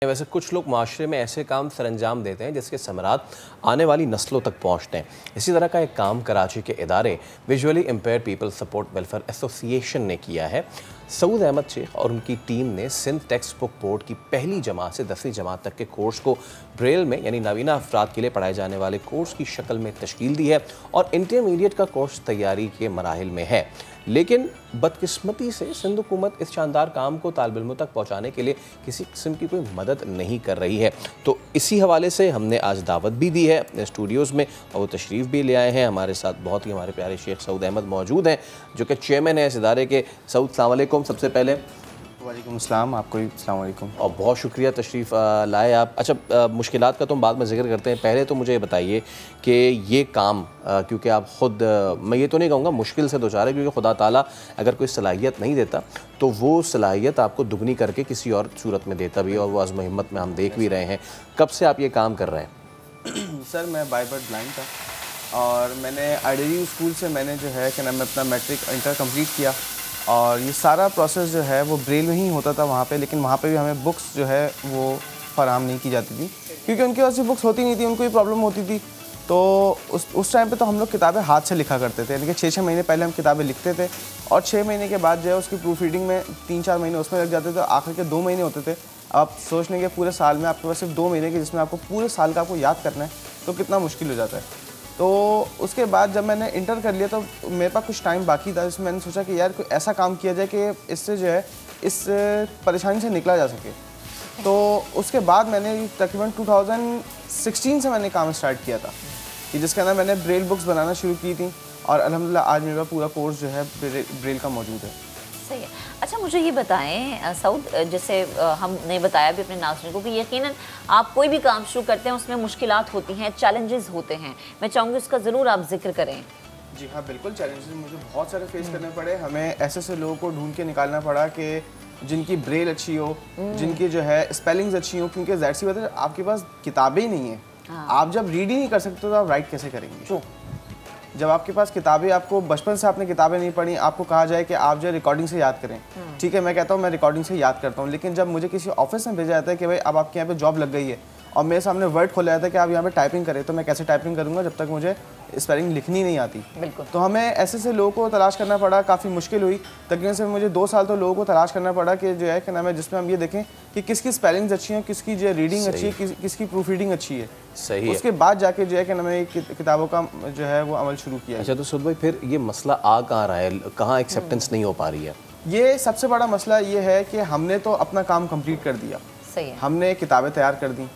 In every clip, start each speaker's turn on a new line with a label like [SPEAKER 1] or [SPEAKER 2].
[SPEAKER 1] वैसे कुछ लोग माशरे में ऐसे काम सरअंजाम देते हैं जिसके समरात आने वाली नस्लों तक पहुँचते हैं। इसी तरह का एक काम कराची के इदारे visually impaired people support welfare association ने किया है। सऊद अहमद शेख और उनकी टीम ने सिंध टेक्स्ट बुक बोर्ड की पहली जमात से 10वीं जमात तक के कोर्स को ब्रेल में यानी नाबीना अफराद के लिए पढ़ाए जाने वाले कोर्स की शक्ल में तश्कील दी है और इंटरमीडिएट का कोर्स तैयारी के मराहिल में है। लेकिन बदकिस्मती से सिंध हुकूमत इस शानदार काम को तालिब इल्मों तक पहुँचाने के लिए किसी किस्म की कोई मदद नहीं कर रही है। तो इसी हवाले से हमने आज दावत भी दी है अपने स्टूडियोज़ में और वो तशरीफ़ भी ले आए हैं। हमारे साथ बहुत ही हमारे प्यारे शेख सऊद अहमद मौजूद हैं जो कि चेयरमैन है इस इदारे के। सऊद अस्सलाम वालेकुम। सबसे पहले
[SPEAKER 2] वालेकुम अस्सलाम, आपको भी अस्सलाम वालेकुम
[SPEAKER 1] और बहुत शुक्रिया तशरीफ़ लाए आप। अच्छा, मुश्किलात का तो हम बाद में जिक्र करते हैं, पहले तो मुझे बताइए कि ये काम क्योंकि आप ख़ुद मैं ये तो नहीं कहूँगा मुश्किल से दो चार है, क्योंकि खुदा ताला अगर कोई सलाहियत नहीं देता तो वो सलाहियत आपको दुगनी करके किसी और सूरत में देता भी है और वो आज़्म हिम्मत में हम देख भी रहे हैं। कब से आप ये काम कर रहे हैं?
[SPEAKER 2] सर मैं बाय बर्थ ब्लाइंड था और मैंने आईडीयू स्कूल से मैंने जो है कि मैं अपना मैट्रिक इंटर कंप्लीट किया और ये सारा प्रोसेस जो है वो ब्रेल में ही होता था वहाँ पे। लेकिन वहाँ पे भी हमें बुक्स जो है वो फराहम नहीं की जाती थी क्योंकि उनके पास बुक्स होती नहीं थी, उनको ही प्रॉब्लम होती थी। तो उस टाइम पे तो हम लोग किताबें हाथ से लिखा करते थे, यानी कि 6-6 महीने पहले हम किताबें लिखते थे और 6 महीने के बाद जो है उसकी प्रूफ रीडिंग में 3-4 महीने उसमें लग जाते थे। आखिर के 2 महीने होते थे। आप सोच लेंगे पूरे साल में आपके पास सिर्फ 2 महीने के जिसमें आपको पूरे साल का आपको याद करना है तो कितना मुश्किल हो जाता है। तो उसके बाद जब मैंने इंटर कर लिया तो मेरे पास कुछ टाइम बाकी था, जिसमें मैंने सोचा कि यार कोई ऐसा काम किया जाए कि इससे जो है इस परेशानी से निकला जा सके। तो उसके बाद मैंने तकरीबन 2016 से मैंने काम स्टार्ट किया था कि जिसके अंदर मैंने ब्रेल बुक्स बनाना शुरू की थी और अल्हम्दुलिल्लाह आज मेरा पूरा कोर्स जो है ब्रेल का मौजूद है।
[SPEAKER 3] सही है। अच्छा, मुझे ये बताएं सऊद, जैसे हमने बताया भी अपने नाज़रीन को कि यकीनन आप कोई भी काम शुरू करते हैं उसमें मुश्किलात होती हैं, चैलेंजेस होते हैं। मैं चाहूँगी उसका ज़रूर आप जिक्र करें।
[SPEAKER 2] जी हाँ, बिल्कुल चैलेंजेस मुझे बहुत सारे फेस करने पड़े। हमें ऐसे लोगों को ढूंढ के निकालना पड़ा कि जिनकी ब्रेल अच्छी हो, जिनकी जो है स्पेलिंग्स अच्छी हो, क्योंकि ज़ाहिर सी बात है आपके पास किताबें ही नहीं है। आप जब रीड ही नहीं कर सकते तो आप राइट कैसे करेंगे? जब आपके पास किताबें, आपको बचपन से आपने किताबें नहीं पढ़ी, आपको कहा जाए कि आप जो रिकॉर्डिंग से याद करें, ठीक है, मैं कहता हूँ मैं रिकॉर्डिंग से याद करता हूँ। लेकिन जब मुझे किसी ऑफिस में भेजा जाता है कि भाई अब आपके यहाँ पे जॉब लग गई है और मेरे सामने वर्ड खोला जाता है कि आप यहाँ पे टाइपिंग करें, तो मैं कैसे टाइपिंग करूँगा जब तक मुझे स्पेलिंग लिखनी नहीं आती।
[SPEAKER 3] बिल्कुल।
[SPEAKER 2] तो हमें ऐसे लोगों को तलाश करना पड़ा, काफ़ी मुश्किल हुई। तकरीबन से मुझे 2 साल तो लोगों को तलाश करना पड़ा कि जो है कि नाम है जिसमें हम ये देखें कि किसकी स्पेलिंग्स अच्छी हैं, किसकी जो रीडिंग अच्छी है, किसकी प्रूफ रीडिंग अच्छी है।
[SPEAKER 1] सही है।
[SPEAKER 2] उसके बाद जाके जो है कि हमें किताबों का जो है वो अमल शुरू किया।
[SPEAKER 1] अच्छा, तो सऊद भाई फिर ये मसला आ कहाँ रहा है, कहाँ एक्सेप्टेंस नहीं हो पा रही है?
[SPEAKER 2] ये सबसे बड़ा मसला ये है कि हमने तो अपना काम कंप्लीट कर दिया।
[SPEAKER 3] सही है।
[SPEAKER 2] हमने किताबें तैयार कर दी।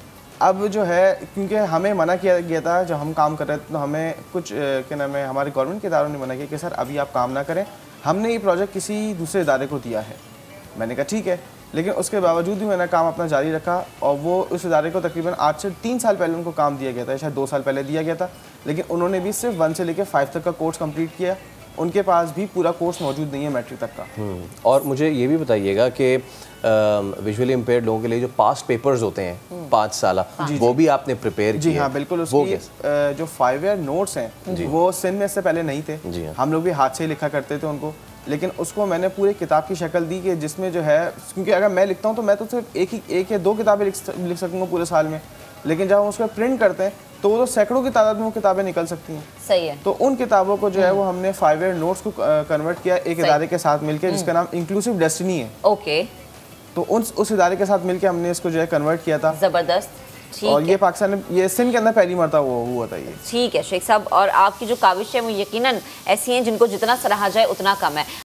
[SPEAKER 2] अब जो है क्योंकि हमें मना किया गया था जब हम काम कर रहे थे, तो हमें कुछ क्या नाम है हमारे गवर्नमेंट के इदारों ने मना किया कि सर अभी आप काम ना करें, हमने ये प्रोजेक्ट किसी दूसरे इदारे को दिया है। मैंने कहा ठीक है, लेकिन उसके बावजूद भी मैंने काम अपना जारी रखा और वो उस इदारे को तकरीबन आज से 3 साल पहले उनको काम दिया गया था, शायद 2 साल पहले दिया गया था, लेकिन उन्होंने भी सिर्फ 1 से लेकर 5 तक का कोर्स कंप्लीट किया। उनके पास भी पूरा कोर्स मौजूद नहीं है मैट्रिक तक का।
[SPEAKER 1] और मुझे ये भी बताइएगा कि विजुअली इम्पेयर्ड लोगों के लिए जो पास्ट पेपर्स होते हैं 5 साल, वो भी आपने प्रिपेयर किए?
[SPEAKER 2] जी हाँ, बिल्कुल। उसकी जो 5 ईयर नोट्स हैं वो सिंध में इससे पहले नहीं थे। हम लोग भी हाथ से ही लिखा करते थे उनको, लेकिन उसको मैंने पूरे किताब की शक्ल दी कि जिसमें जो है, क्योंकि अगर मैं लिखता हूँ तो मैं तो सिर्फ एक या 2 किताबें लिख सकूँगा पूरे साल में, लेकिन जब हम उसको प्रिंट करते हैं तो वो तो सैकड़ों की तादाद में वो किताबें निकल सकती हैं।
[SPEAKER 3] सही है।
[SPEAKER 2] तो उन किताबों को जो है वो हमने 5 ईयर नोट्स को कन्वर्ट किया एक इदारे के साथ मिलकर, जिसका नाम इंक्लूसिव डेस्टिनी है।
[SPEAKER 3] ओके।
[SPEAKER 2] तो उस इदारे के साथ मिलकर हमने इसको जो है कन्वर्ट किया था।
[SPEAKER 3] ज़बरदस्त।
[SPEAKER 2] और ये पाकिस्तान में, ये सिंध के अंदर पहली मरतबा वो हुआ था ये।
[SPEAKER 3] ठीक है शेख साहब, और आपकी जो काविश है वो यकीनन ऐसी हैं जिनको जितना सराहा जाए उतना कम है।